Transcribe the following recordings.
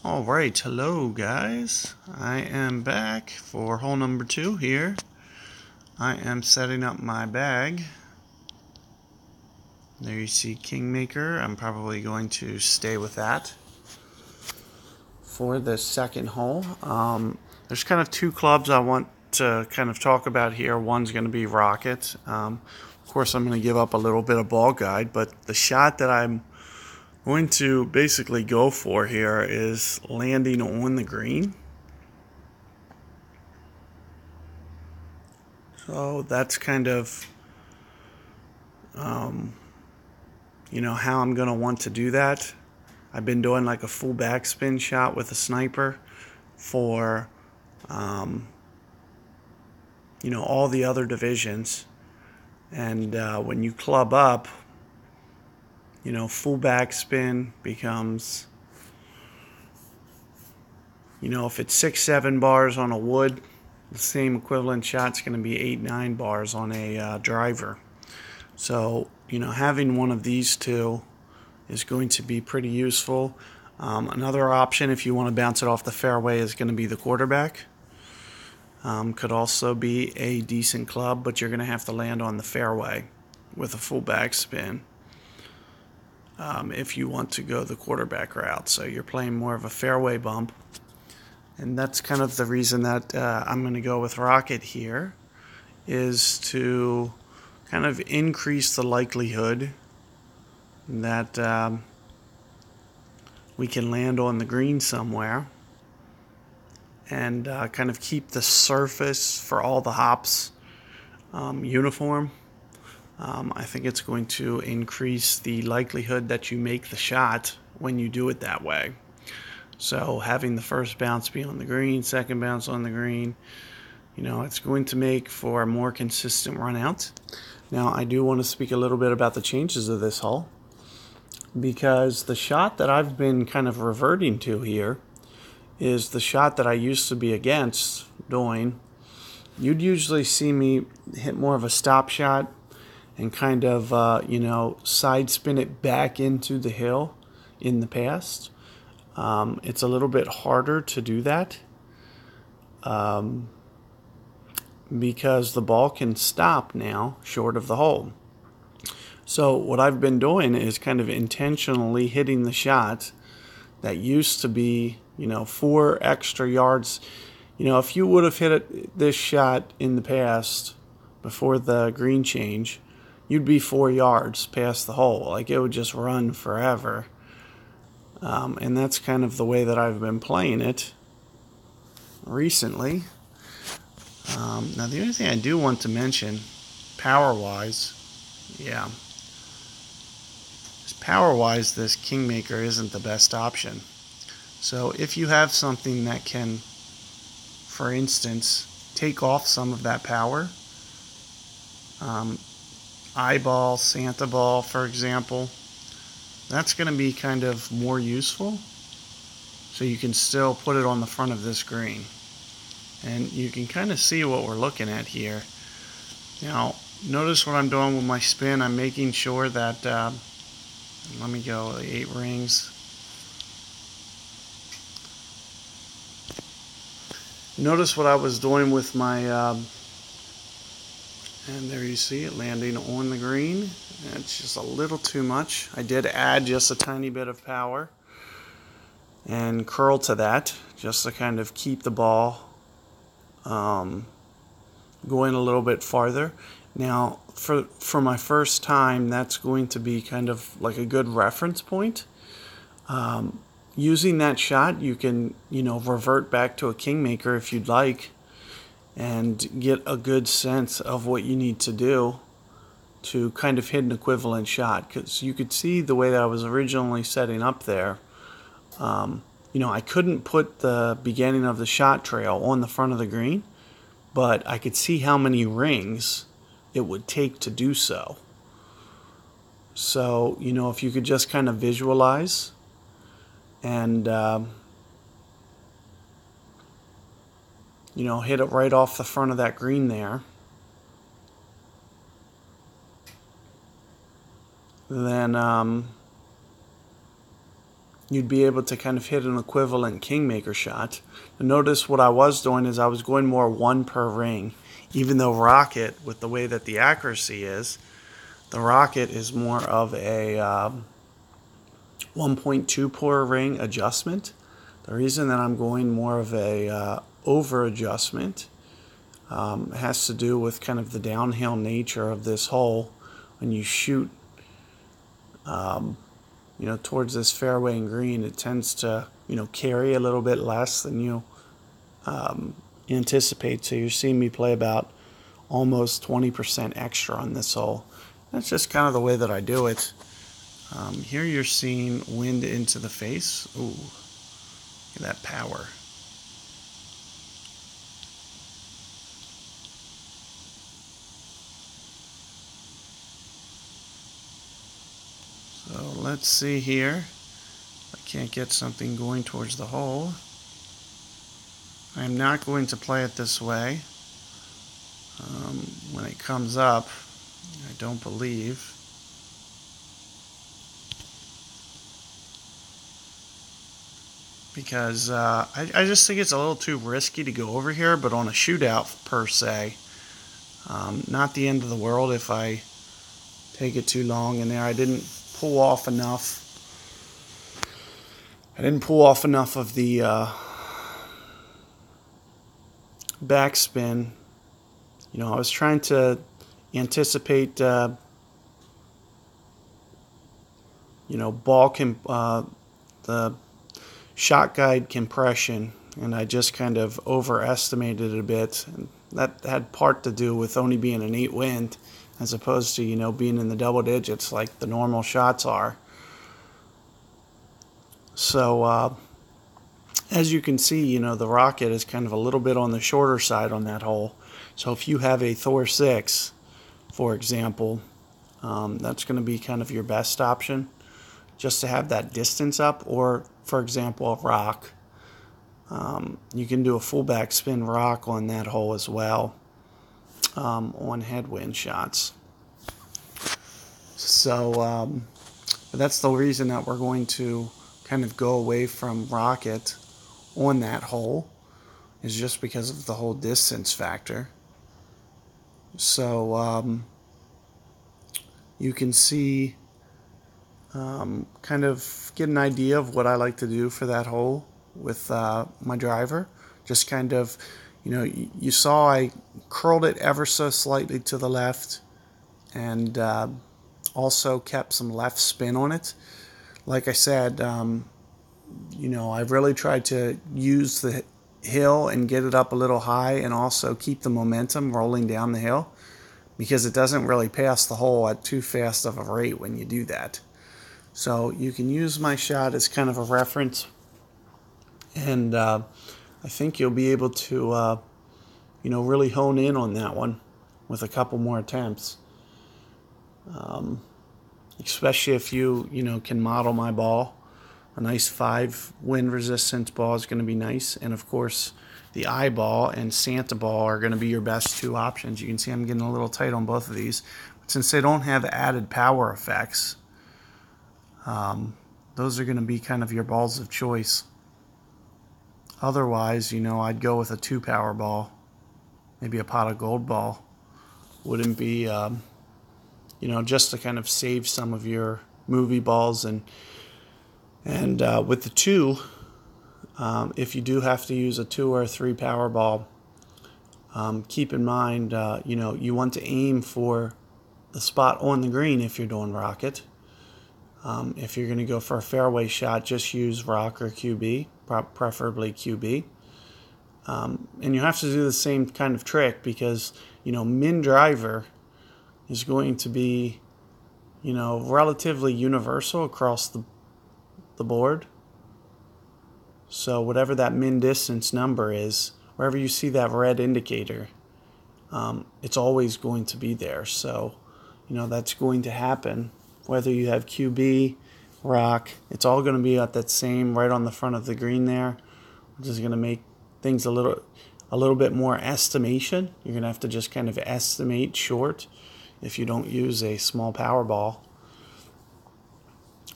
Alright, hello guys. I am back for hole number 2 here. I am setting up my bag. There you see Kingmaker. I'm probably going to stay with that for the second hole. There's kind of two clubs I want to kind of talk about here. One's going to be Rocket. Of course, I'm going to give up a little bit of ball guide, but the shot that I'm going to basically go for here is landing on the green. So that's kind of, how I'm going to want to do that. I've been doing like a full backspin shot with a sniper for, all the other divisions. And when you club up, full backspin becomes, if it's 6-7 bars on a wood, the same equivalent shot's going to be 8-9 bars on a driver. So, having one of these two is going to be pretty useful. Another option, if you want to bounce it off the fairway, is going to be the quarterback. Could also be a decent club, but you're going to have to land on the fairway with a full backspin if you want to go the quarterback route. So you're playing more of a fairway bump. And that's kind of the reason that I'm going to go with Rocket here, is to kind of increase the likelihood that we can land on the green somewhere and kind of keep the surface for all the hops uniform. I think it's going to increase the likelihood that you make the shot when you do it that way. So having the first bounce be on the green, second bounce on the green, it's going to make for a more consistent run out. Now, I do want to speak a little bit about the changes of this hole, because the shot that I've been kind of reverting to here is the shot that I used to be against doing. You'd usually see me hit more of a stop shot and kind of, side spin it back into the hill in the past. It's a little bit harder to do that because the ball can stop now short of the hole. So what I've been doing is kind of intentionally hitting the shot that used to be, 4 extra yards. If you would have hit this shot in the past before the green change, you'd be 4 yards past the hole. Like, it would just run forever. And that's kind of the way that I've been playing it recently. Now, the only thing I do want to mention, power-wise, power-wise, this Kingmaker isn't the best option. So if you have something that can, for instance, take off some of that power, eyeball, Santa ball, for example, that's going to be kind of more useful. So you can still put it on the front of this green. And you can kind of see what we're looking at here. Now, notice what I'm doing with my spin. I'm making sure that, let me go, 8 rings. Notice what I was doing with my, and there you see it landing on the green. It's just a little too much. I did add just a tiny bit of power and curl to that, just to kind of keep the ball going a little bit farther. Now, for my first time, that's going to be kind of like a good reference point. Using that shot, you can, revert back to a Kingmaker if you'd like, and get a good sense of what you need to do to kind of hit an equivalent shot. Because you could see the way that I was originally setting up there. I couldn't put the beginning of the shot trail on the front of the green, but I could see how many rings it would take to do so. So, if you could just kind of visualize and, hit it right off the front of that green there, then you'd be able to kind of hit an equivalent Kingmaker shot. And notice what I was doing is I was going more one per ring, even though Rocket, with the way that the accuracy is, the Rocket is more of a 1.2 per ring adjustment. The reason that I'm going more of a over adjustment has to do with kind of the downhill nature of this hole. When you shoot towards this fairway and green, it tends to carry a little bit less than you anticipate. So you're seeing me play about almost 20% extra on this hole. That's just kind of the way that I do it. Here you're seeing wind into the face. Ooh, look at that power. So let's see here. I can't get something going towards the hole. I'm not going to play it this way. When it comes up, I don't believe. Because I just think it's a little too risky to go over here, but on a shootout per se, not the end of the world if I take it too long in there. I didn't pull off enough. I didn't pull off enough of the backspin. I was trying to anticipate, ball the shot guide compression, and I just kind of overestimated it a bit. And that had part to do with only being an 8 wind, as opposed to being in the double digits like the normal shots are. So as you can see, the Rocket is kind of a little bit on the shorter side on that hole. So if you have a Thor 6, for example, that's going to be kind of your best option, just to have that distance up. Or, for example, a rock. You can do a full backspin rock on that hole as well, on headwind shots. So but that's the reason that we're going to kind of go away from Rocket on that hole, is just because of the whole distance factor. So you can see, kind of get an idea of what I like to do for that hole with my driver. Just kind of, you saw I curled it ever so slightly to the left, and also kept some left spin on it. Like I said, I really tried to use the hill and get it up a little high, and also keep the momentum rolling down the hill, because it doesn't really pass the hole at too fast of a rate when you do that. So you can use my shot as kind of a reference, and I think you'll be able to really hone in on that one with a couple more attempts. Especially if you can model my ball. A nice 5 wind resistance ball is going to be nice, and of course the eyeball and Santa ball are going to be your best 2 options. You can see I'm getting a little tight on both of these, but since they don't have added power effects, those are going to be kind of your balls of choice. Otherwise, I'd go with a 2 power ball, maybe a pot of gold ball. Wouldn't be just to kind of save some of your movie balls. And with the 2, if you do have to use a 2 or a 3 power ball, keep in mind, you want to aim for the spot on the green if you're doing Rocket. If you're going to go for a fairway shot, just use rock or QB, preferably QB. And you have to do the same kind of trick, because min driver is going to be relatively universal across the board. So whatever that min distance number is, wherever you see that red indicator, it's always going to be there. So that's going to happen whether you have QB, rock. It's all going to be at that same, right on the front of the green there, which is going to make things a little bit more estimation. You're going to have to just kind of estimate short if you don't use a small power ball.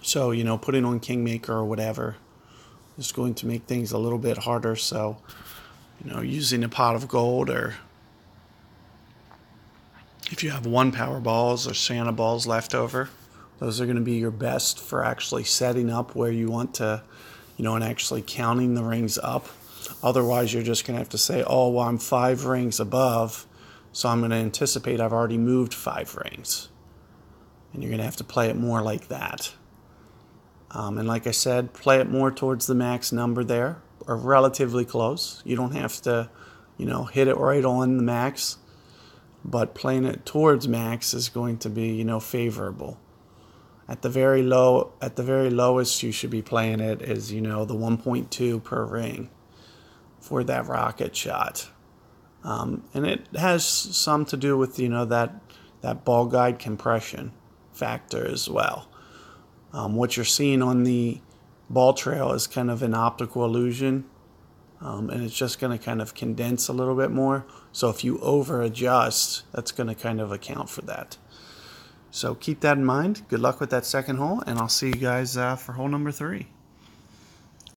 So, you know, putting on Kingmaker or whatever is going to make things a little bit harder. So, you know, using a pot of gold, or if you have one power balls or Santa balls left over, those are going to be your best for actually setting up where you want to, you know, and actually counting the rings up. Otherwise, you're just going to have to say, oh, well, I'm 5 rings above, so I'm going to anticipate I've already moved 5 rings. And you're going to have to play it more like that. And like I said, play it more towards the max number there, or relatively close. You don't have to, you know, hit it right on the max, but playing it towards max is going to be, you know, favorable. At the very lowest, you should be playing it is, you know, the 1.2 per ring for that rocket shot. And it has some to do with, you know, that ball guide compression factor as well. What you're seeing on the ball trail is kind of an optical illusion, and it's just going to kind of condense a little bit more. So if you over adjust, that's going to kind of account for that. So keep that in mind. Good luck with that second hole, and I'll see you guys for hole number 3.